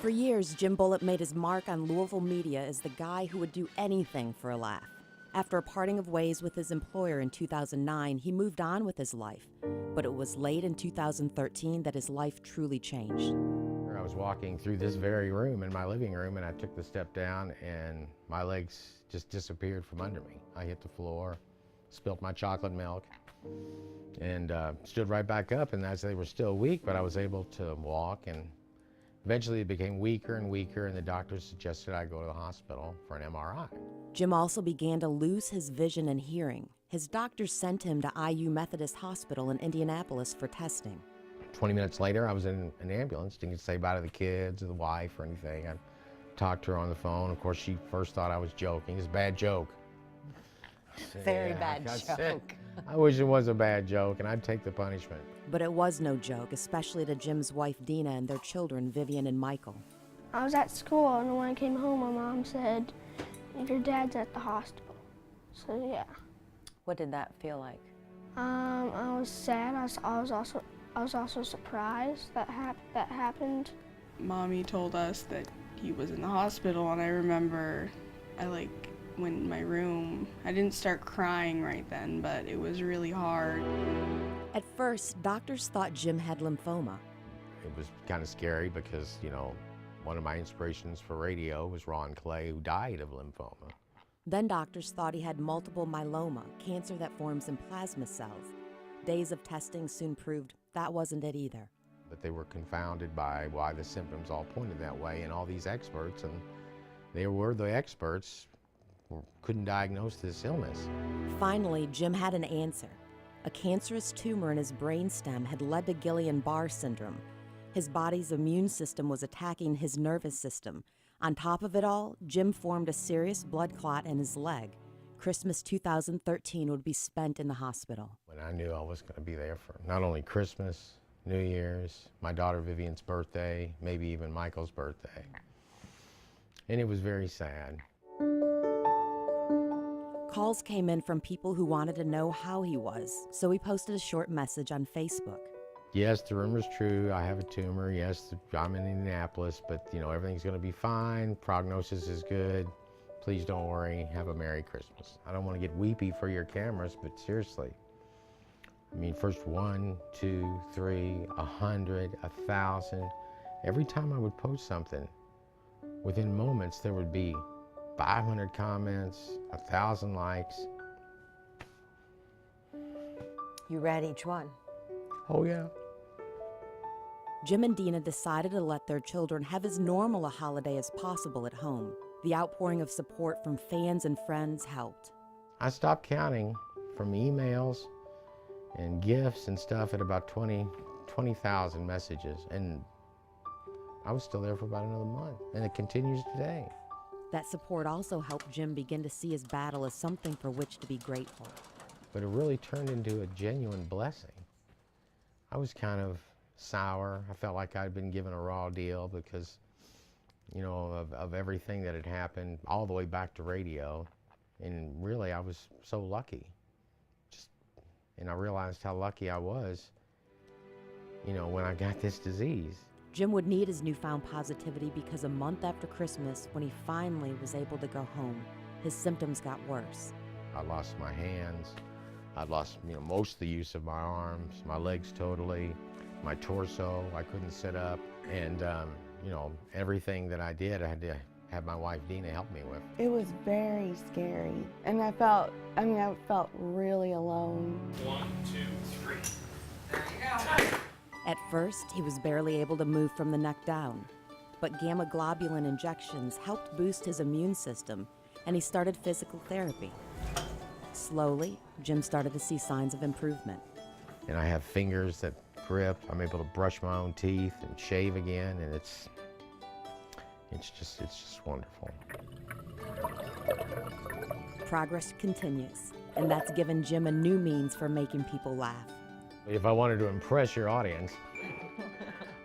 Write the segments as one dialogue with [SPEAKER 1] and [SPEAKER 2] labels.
[SPEAKER 1] For years, Jim Bulleit made his mark on Louisville media as the guy who would do anything for a laugh. After a parting of ways with his employer in 2009, he moved on with his life. But it was late in 2013 that his life truly changed.
[SPEAKER 2] I was walking through this very room in my living room, and I took the step down, and my legs just disappeared from under me. I hit the floor, spilt my chocolate milk, and stood right back up, and as they were still weak, but I was able to walk, and eventually it became weaker and weaker, and the doctors suggested I go to the hospital for an MRI.
[SPEAKER 1] Jim also began to lose his vision and hearing. His doctors sent him to IU Methodist Hospital in Indianapolis for testing.
[SPEAKER 2] 20 minutes later, I was in an ambulance. Didn't get to say bye to the kids or the wife or anything. I talked to her on the phone. Of course, she first thought I was joking. It's a bad joke.
[SPEAKER 3] Very bad joke.
[SPEAKER 2] I wish it was a bad joke, and I'd take the punishment.
[SPEAKER 1] But it was no joke, especially to Jim's wife, Dina, and their children, Vivian and Michael.
[SPEAKER 4] I was at school, and when I came home, my mom said, "Your dad's at the hospital." So, yeah.
[SPEAKER 3] What did that feel like?
[SPEAKER 4] I was sad. I was also surprised that happened.
[SPEAKER 5] Mommy told us that he was in the hospital, and I remember I went in my room. I didn't start crying right then, but it was really hard.
[SPEAKER 1] At first, doctors thought Jim had lymphoma.
[SPEAKER 2] It was kind of scary because, you know, one of my inspirations for radio was Ron Clay, who died of lymphoma.
[SPEAKER 1] Then doctors thought he had multiple myeloma, cancer that forms in plasma cells. Days of testing soon proved that wasn't it either.
[SPEAKER 2] But they were confounded by why the symptoms all pointed that way, and all these experts, and they were the experts, couldn't diagnose this illness.
[SPEAKER 1] Finally, Jim had an answer. A cancerous tumor in his brainstem had led to Guillain-Barré syndrome. His body's immune system was attacking his nervous system. On top of it all, Jim formed a serious blood clot in his leg. Christmas 2013 would be spent in the hospital.
[SPEAKER 2] When I knew I was going to be there for not only Christmas, New Year's, my daughter Vivian's birthday, maybe even Michael's birthday. And it was very sad.
[SPEAKER 1] Calls came in from people who wanted to know how he was, so he posted a short message on Facebook.
[SPEAKER 2] Yes, the rumor's true. I have a tumor. Yes, I'm in Indianapolis, but you know, everything's going to be fine. Prognosis is good. Please don't worry. Have a Merry Christmas. I don't want to get weepy for your cameras, but seriously. I mean, first 1, 2, 3, 100, 1,000. Every time I would post something, within moments there would be 500 comments, 1,000 likes.
[SPEAKER 3] You read each one?
[SPEAKER 2] Oh, yeah.
[SPEAKER 1] Jim and Dina decided to let their children have as normal a holiday as possible at home. The outpouring of support from fans and friends helped.
[SPEAKER 2] I stopped counting from emails and gifts and stuff at about 20,000 messages, and I was still there for about another month, and it continues today.
[SPEAKER 1] That support also helped Jim begin to see his battle as something for which to be grateful.
[SPEAKER 2] But it really turned into a genuine blessing. I was kind of sour. I felt like I'd been given a raw deal because, you know, of everything that had happened all the way back to radio. And really, I was so lucky. And I realized how lucky I was, you know, when I got this disease.
[SPEAKER 1] Jim would need his newfound positivity because a month after Christmas, when he finally was able to go home, his symptoms got worse.
[SPEAKER 2] I lost my hands. I lost, you know, most of the use of my arms, my legs totally, my torso, I couldn't sit up. And, you know, everything that I did, I had to have my wife Dina help me with.
[SPEAKER 6] It was very scary. And I felt really alone.
[SPEAKER 7] 1, 2, 3. There you go.
[SPEAKER 1] At first, he was barely able to move from the neck down. But gamma globulin injections helped boost his immune system, and he started physical therapy. Slowly, Jim started to see signs of improvement.
[SPEAKER 2] And I have fingers that grip. I'm able to brush my own teeth and shave again, and it's just wonderful.
[SPEAKER 1] Progress continues, and that's given Jim a new means for making people laugh.
[SPEAKER 2] If I wanted to impress your audience,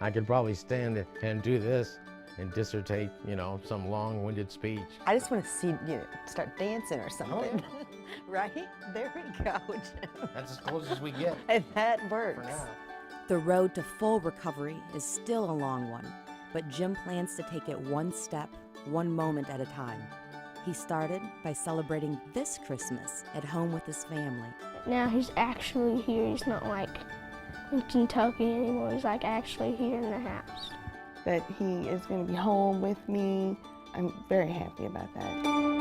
[SPEAKER 2] I could probably stand and do this and dissertate, you know, some long-winded speech.
[SPEAKER 3] I just want to see you start dancing or something.
[SPEAKER 2] Oh, yeah.
[SPEAKER 3] Right? There we go, Jim.
[SPEAKER 2] That's as close as we get.
[SPEAKER 3] And that works.
[SPEAKER 2] For now.
[SPEAKER 1] The road to full recovery is still a long one, but Jim plans to take it one step, one moment at a time. He started by celebrating this Christmas at home with his family.
[SPEAKER 4] Now he's actually here. He's not like in Kentucky anymore. He's like actually here in the house.
[SPEAKER 6] That he is going to be home with me. I'm very happy about that.